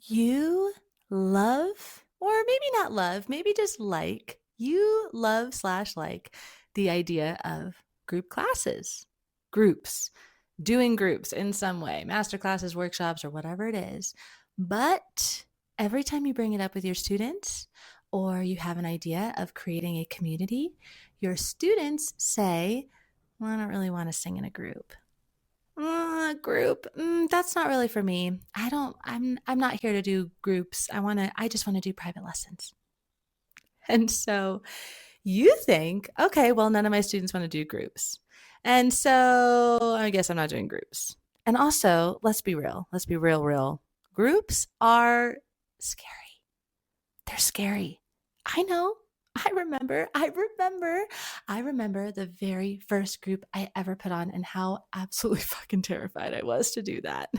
you love, or maybe not love, maybe just like, you love slash like the idea of group classes, groups, doing groups in some way, masterclasses, workshops, or whatever it is. But every time you bring it up with your students, or you have an idea of creating a community, your students say, well, I don't really want to sing in a group. Group. That's not really for me. I'm not here to do groups. I just want to do private lessons. And so you think, okay, well, none of my students want to do groups. And so I guess I'm not doing groups. And also, let's be real. Let's be real. Groups are scary. They're scary. I know. I remember the very first group I ever put on and how absolutely fucking terrified I was to do that.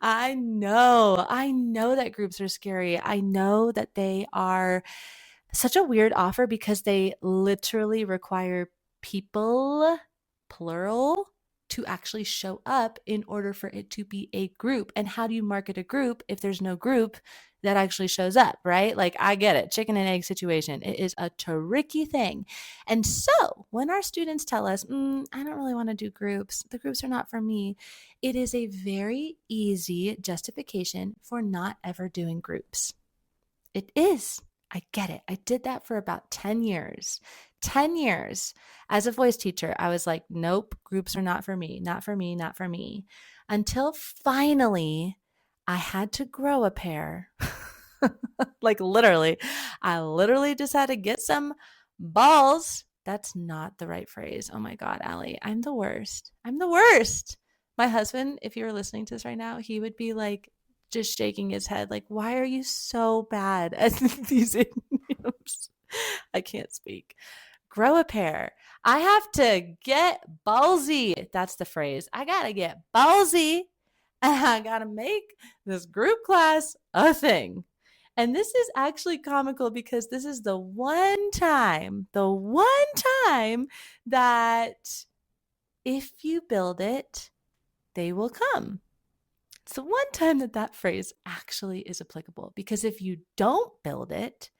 I know that groups are scary. I know that they are such a weird offer because they literally require people, plural, to actually show up in order for it to be a group. And how do you market a group if there's no group that actually shows up, right? Like, I get it, chicken and egg situation. It is a tricky thing. And so when our students tell us, I don't really want to do groups, the groups are not for me, it is a very easy justification for not ever doing groups. It is. I get it. I did that for about 10 years. 10 years as a voice teacher. I was like, nope, groups are not for me, not for me, not for me. Until finally, I had to grow a pair. Like literally, I literally just had to get some balls. That's not the right phrase. Oh my God, Allie, I'm the worst. I'm the worst. My husband, if you were listening to this right now, he would be like, just shaking his head, like, why are you so bad at these idioms? I can't speak. Grow a pair. I have to get ballsy. That's the phrase. I got to get ballsy. And I got to make this group class a thing. And this is actually comical because this is the one time that if you build it, they will come. It's the one time that that phrase actually is applicable, because if you don't build it,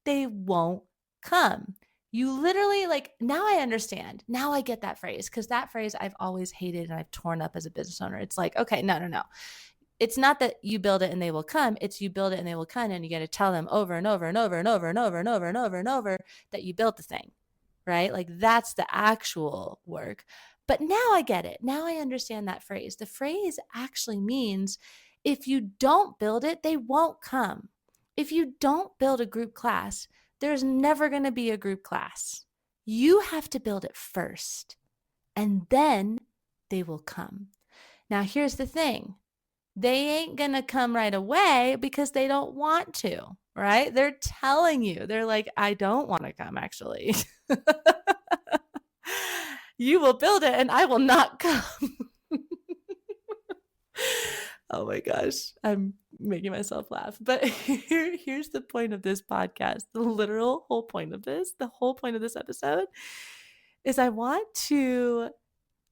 they won't come. You literally, like, now I understand. Now I get that phrase, because that phrase I've always hated and I've torn up as a business owner. It's like, okay, no. It's not that you build it and they will come. It's you build it and they will come, and you got to tell them over and over and over and over and over and over and over and over that you built the thing, right? Like, that's the actual work. But now I get it. Now I understand that phrase. The phrase actually means if you don't build it, they won't come. If you don't build a group class, there's never going to be a group class. You have to build it first, and then they will come. Now, here's the thing. They ain't going to come right away because they don't want to, right? They're telling you. They're like, I don't want to come, actually. You will build it and I will not come. Oh my gosh, I'm making myself laugh. But here's the point of this podcast. The literal whole point of this, the whole point of this episode is I want to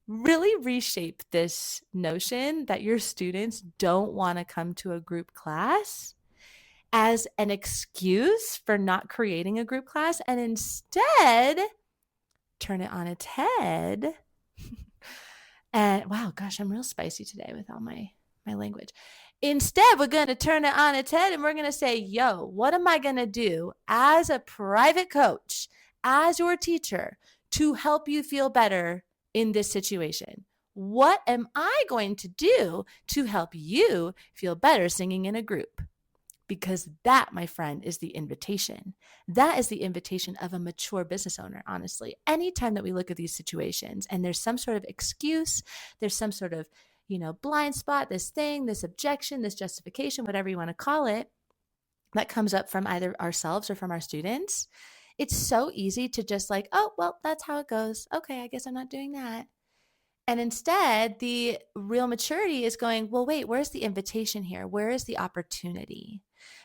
really reshape this notion that your students don't want to come to a group class as an excuse for not creating a group class, and instead turn it on its head. And wow, gosh, I'm real spicy today with all my language. Instead, we're going to turn it on its head and we're going to say, yo, what am I going to do as a private coach, as your teacher, to help you feel better in this situation? What am I going to do to help you feel better singing in a group? Because that, my friend, is the invitation. That is the invitation of a mature business owner, honestly. Anytime that we look at these situations and there's some sort of excuse, there's some sort of, blind spot, this thing, this objection, this justification, whatever you want to call it, that comes up from either ourselves or from our students, it's so easy to just like, oh, well, that's how it goes. Okay, I guess I'm not doing that. And instead, the real maturity is going, well, wait, where's the invitation here? Where is the opportunity?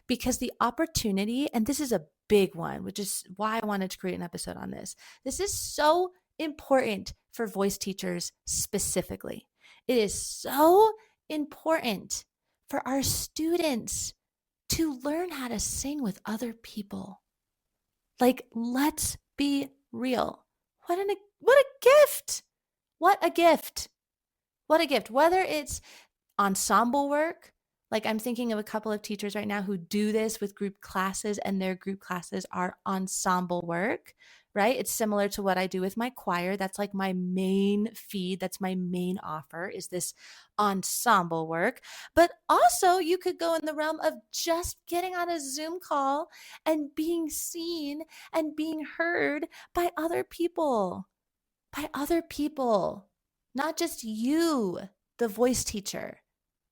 Because the opportunity, and this is a big one, which is why I wanted to create an episode on this. This is so important for voice teachers specifically. It is so important for our students to learn how to sing with other people. Like, let's be real. What a gift. What a gift. What a gift. Whether it's ensemble work, like I'm thinking of a couple of teachers right now who do this with group classes, and their group classes are ensemble work, right? It's similar to what I do with my choir. That's like my main feed. That's my main offer, is this ensemble work. But also you could go in the realm of just getting on a Zoom call and being seen and being heard by other people, not just you, the voice teacher,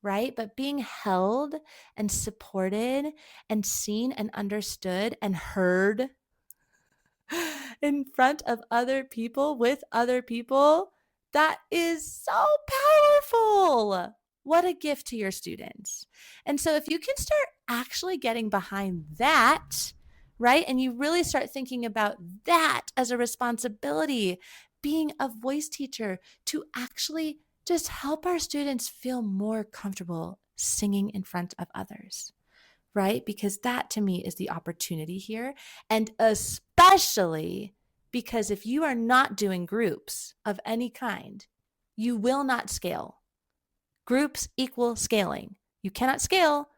right? But being held and supported and seen and understood and heard in front of other people, with other people, that is so powerful. What a gift to your students. And so if you can start actually getting behind that, right? And you really start thinking about that as a responsibility, being a voice teacher, to actually just help our students feel more comfortable singing in front of others, right? Because that to me is the opportunity here. And especially because if you are not doing groups of any kind, you will not scale. Groups equal scaling. You cannot scale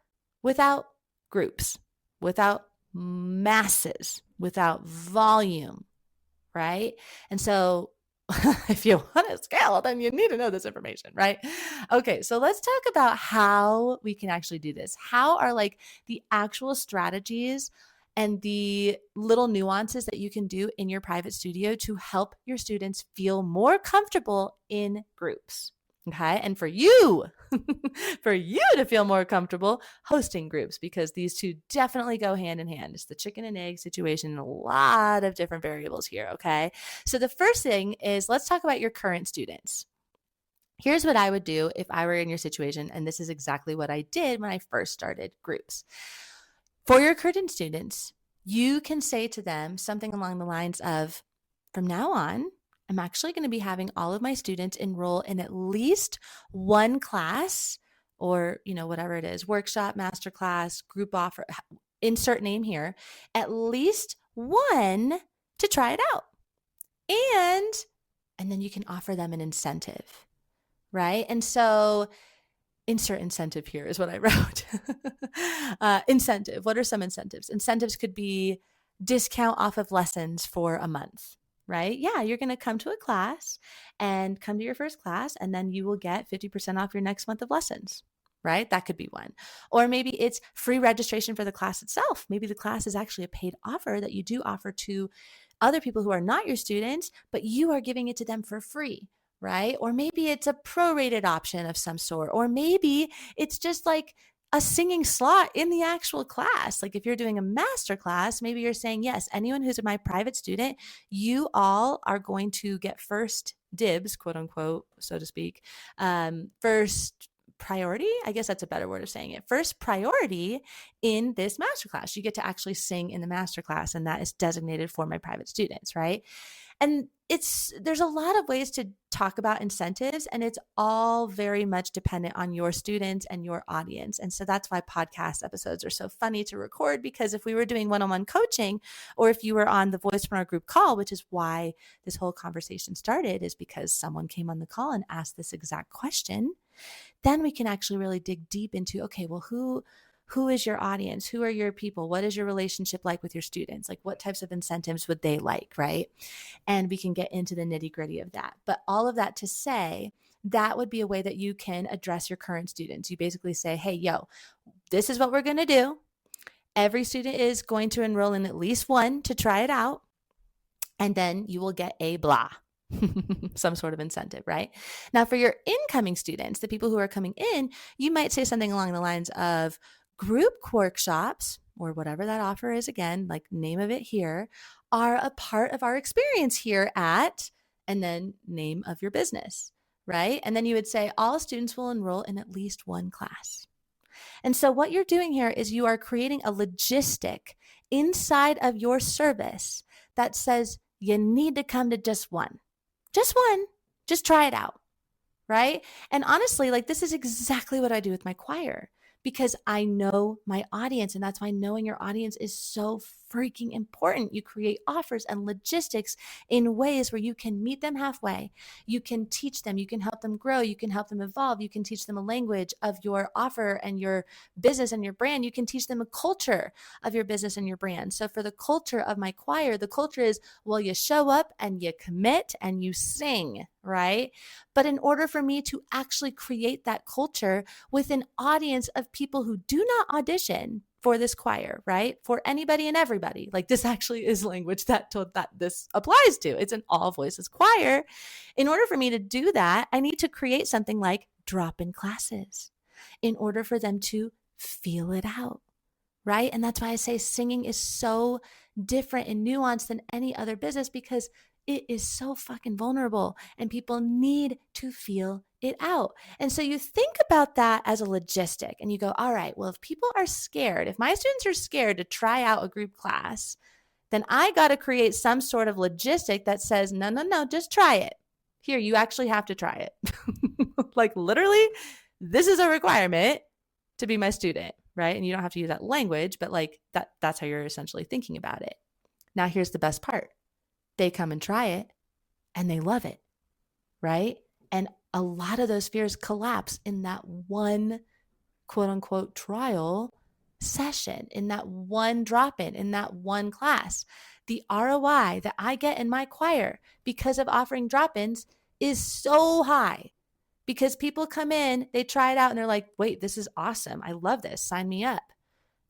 without groups, without masses, without volume, right? And so if you want to scale, then you need to know this information, right? Okay, so let's talk about how we can actually do this. How are like the actual strategies and the little nuances that you can do in your private studio to help your students feel more comfortable in groups. Okay. And for you, for you to feel more comfortable hosting groups, because these two definitely go hand in hand. It's the chicken and egg situation, and a lot of different variables here. Okay. So the first thing is, let's talk about your current students. Here's what I would do if I were in your situation. And this is exactly what I did when I first started groups. For your current students, you can say to them something along the lines of, from now on, I'm actually going to be having all of my students enroll in at least one class, or, whatever it is, workshop, masterclass, group offer, insert name here, at least one to try it out. And then you can offer them an incentive, right? And so insert incentive here is what I wrote. Incentive. What are some incentives? Incentives could be discount off of lessons for a month, right? Yeah, you're going to come to a class and come to your first class, and then you will get 50% off your next month of lessons, right? That could be one. Or maybe it's free registration for the class itself. Maybe the class is actually a paid offer that you do offer to other people who are not your students, but you are giving it to them for free, right? Or maybe it's a prorated option of some sort. Or maybe it's just like a singing slot in the actual class. Like if you're doing a master class, maybe you're saying, yes, anyone who's my private student, you all are going to get first dibs, quote unquote, so to speak, first priority. I guess that's a better word of saying it. First priority in this masterclass. You get to actually sing in the masterclass, and that is designated for my private students, right? And there's a lot of ways to talk about incentives, and it's all very much dependent on your students and your audience. And so that's why podcast episodes are so funny to record, because if we were doing one-on-one coaching, or if you were on the Voicepreneur group call, which is why this whole conversation started, is because someone came on the call and asked this exact question, then we can actually really dig deep into, okay, well, who is your audience? Who are your people? What is your relationship like with your students? Like what types of incentives would they like, right? And we can get into the nitty gritty of that. But all of that to say, that would be a way that you can address your current students. You basically say, hey, this is what we're going to do. Every student is going to enroll in at least one to try it out. And then you will get a blah. Some sort of incentive, right? Now, for your incoming students, the people who are coming in, you might say something along the lines of group workshops, or whatever that offer is, again, like name of it here, are a part of our experience here at, and then name of your business, right? And then you would say all students will enroll in at least one class. And so what you're doing here is you are creating a logistic inside of your service that says you need to come to just one. Just try it out, right? And honestly, like this is exactly what I do with my choir. because I know my audience. And that's why knowing your audience is so freaking important. You create offers and logistics in ways where you can meet them halfway. You can teach them, you can help them grow, you can help them evolve, you can teach them a language of your offer and your business and your brand. You can teach them a culture of your business and your brand. So for the culture of my choir, the culture is, well, you show up and you commit and you sing, right? But in order for me to actually create that culture with an audience of people who do not audition for this choir, right? For anybody and everybody. Like, this actually is language that this applies to. It's an all voices choir. In order for me to do that, I need to create something like drop-in classes in order for them to feel it out, right? And that's why I say singing is so different and nuanced than any other business, because it is so fucking vulnerable and people need to feel it out. And so you think about that as a logistic and you go, all right, well, if people are scared, if my students are scared to try out a group class, then I got to create some sort of logistic that says, no, just try it. Here, you actually have to try it. Like, literally, this is a requirement to be my student, right? And you don't have to use that language, but like that's how you're essentially thinking about it. Now, here's the best part. They come and try it and they love it, right? And a lot of those fears collapse in that one quote unquote trial session, in that one drop-in, in that one class. The ROI that I get in my choir because of offering drop-ins is so high, because people come in, they try it out and they're like, wait, this is awesome. I love this. Sign me up.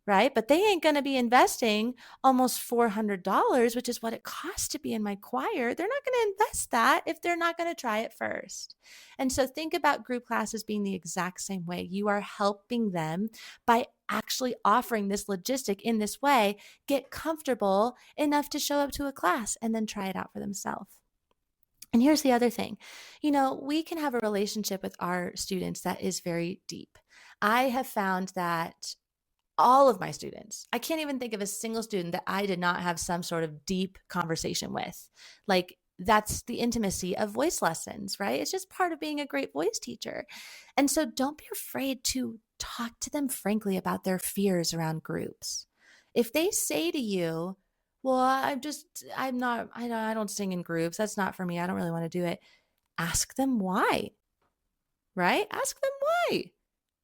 Right? But they ain't going to be investing almost $400, which is what it costs to be in my choir. They're not going to invest that if they're not going to try it first. And so think about group classes being the exact same way. You are helping them by actually offering this logistic in this way, get comfortable enough to show up to a class and then try it out for themselves. And here's the other thing, we can have a relationship with our students that is very deep. I have found that all of my students, I can't even think of a single student that I did not have some sort of deep conversation with. Like, that's the intimacy of voice lessons, right? It's just part of being a great voice teacher. And so don't be afraid to talk to them frankly about their fears around groups. If they say to you, well, I don't sing in groups. That's not for me. I don't really want to do it. Ask them why, right? Ask them why.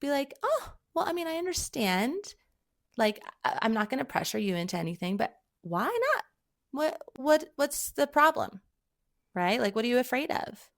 Be like, oh, well, I mean, I understand. Like, I'm not going to pressure you into anything, but why not? What's the problem? Right? Like, what are you afraid of?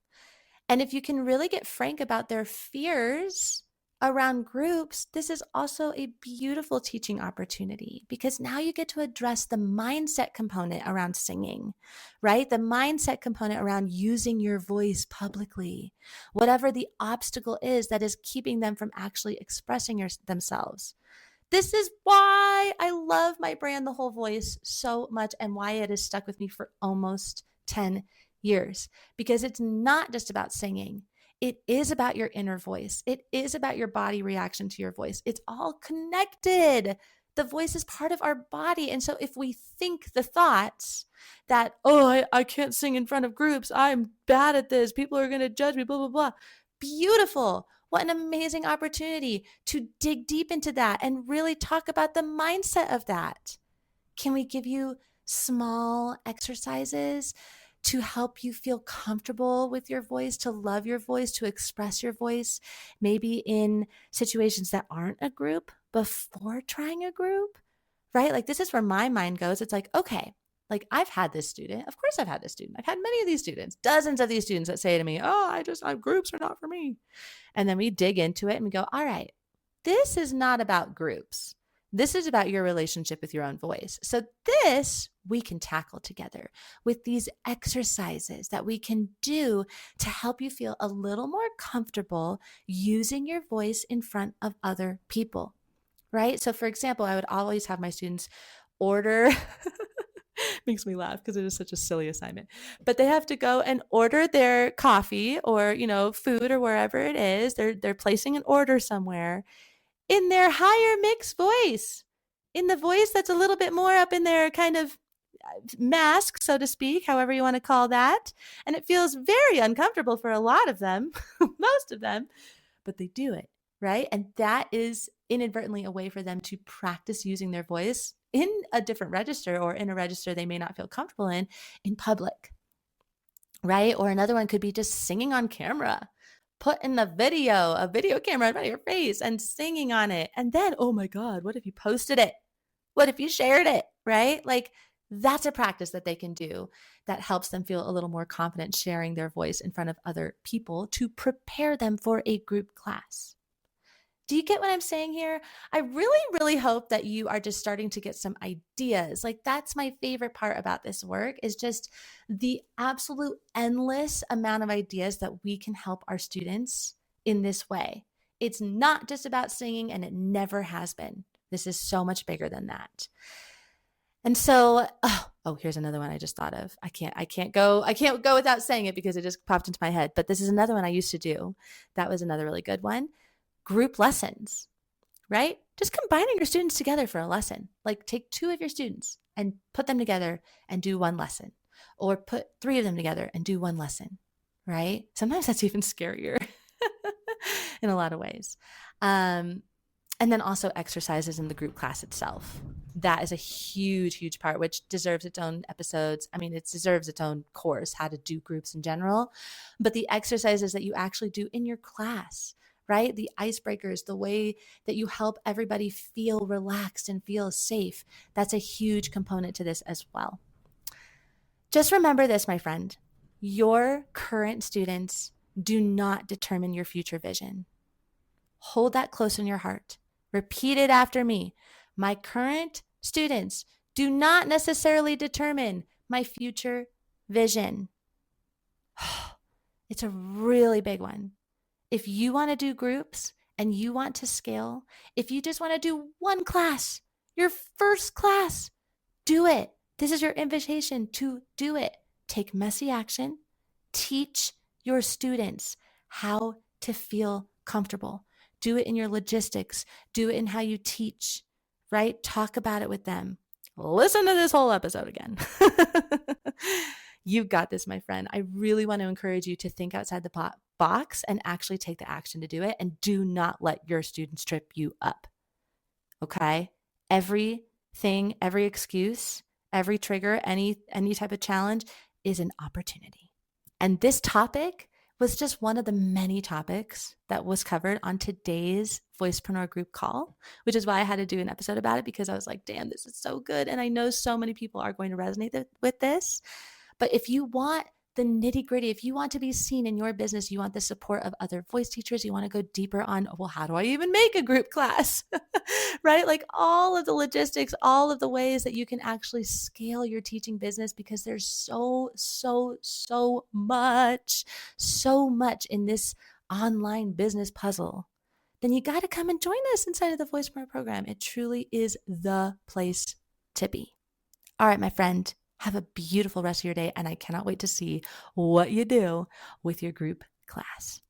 And if you can really get frank about their fears around groups, this is also a beautiful teaching opportunity, because now you get to address the mindset component around singing, right? The mindset component around using your voice publicly, whatever the obstacle is that is keeping them from actually expressing themselves. This is why I love my brand, The Whole Voice, so much, and why it has stuck with me for almost 10 years, because it's not just about singing. It is about your inner voice. It is about your body reaction to your voice. It's all connected. The voice is part of our body. And so if we think the thoughts that, oh, I can't sing in front of groups, I'm bad at this, people are going to judge me, blah, blah, blah. Beautiful. What an amazing opportunity to dig deep into that and really talk about the mindset of that. Can we give you small exercises to help you feel comfortable with your voice, to love your voice, to express your voice, maybe in situations that aren't a group, before trying a group, right? Like, this is where my mind goes. It's like, okay, like, I've had this student. Of course I've had this student. I've had many of these students, dozens of these students that say to me, oh, groups are not for me. And then we dig into it and we go, all right, this is not about groups. This is about your relationship with your own voice. So this we can tackle together with these exercises that we can do to help you feel a little more comfortable using your voice in front of other people, right? So for example, I would always have my students order makes me laugh because it is such a silly assignment, but they have to go and order their coffee or, food or wherever it is. They're placing an order somewhere in their higher mix voice, in the voice that's a little bit more up in their kind of mask, so to speak, however you want to call that. And it feels very uncomfortable for a lot of them, most of them, but they do it, right? And that is inadvertently a way for them to practice using their voice in a different register or in a register they may not feel comfortable in public, right? Or another one could be just singing on camera. Put in a video camera in front of your face and singing on it. And then, oh my God, what if you posted it? What if you shared it, right? Like that's a practice that they can do that helps them feel a little more confident sharing their voice in front of other people to prepare them for a group class. Do you get what I'm saying here? I really, really hope that you are just starting to get some ideas. Like that's my favorite part about this work is just the absolute endless amount of ideas that we can help our students in this way. It's not just about singing, and it never has been. This is so much bigger than that. And so, here's another one I just thought of. I can't go without saying it because it just popped into my head. But this is another one I used to do. That was another really good one. Group lessons, right? Just combining your students together for a lesson. Like take 2 of your students and put them together and do one lesson, or put 3 of them together and do one lesson, right? Sometimes that's even scarier in a lot of ways. And then also exercises in the group class itself. That is a huge, huge part, which deserves its own episodes. I mean, it deserves its own course, how to do groups in general. But the exercises that you actually do in your class, right? The icebreakers, the way that you help everybody feel relaxed and feel safe, that's a huge component to this as well. Just remember this, my friend. Your current students do not determine your future vision. Hold that close in your heart. Repeat it after me. My current students do not necessarily determine my future vision. It's a really big one. If you want to do groups and you want to scale, if you just want to do one class, your first class, do it. This is your invitation to do it. Take messy action. Teach your students how to feel comfortable. Do it in your logistics. Do it in how you teach, right? Talk about it with them. Listen to this whole episode again. You got this, my friend. I really want to encourage you to think outside the box and actually take the action to do it. And do not let your students trip you up. Okay? Everything, every excuse, every trigger, any type of challenge is an opportunity. And this topic was just one of the many topics that was covered on today's Voicepreneur group call, which is why I had to do an episode about it, because I was like, damn, this is so good. And I know so many people are going to resonate with this. But if you want the nitty gritty, if you want to be seen in your business, you want the support of other voice teachers, you want to go deeper on, well, how do I even make a group class, right? Like all of the logistics, all of the ways that you can actually scale your teaching business, because there's so much in this online business puzzle, then you got to come and join us inside of the Voicepreneur program. It truly is the place to be. All right, my friend. Have a beautiful rest of your day, and I cannot wait to see what you do with your group class.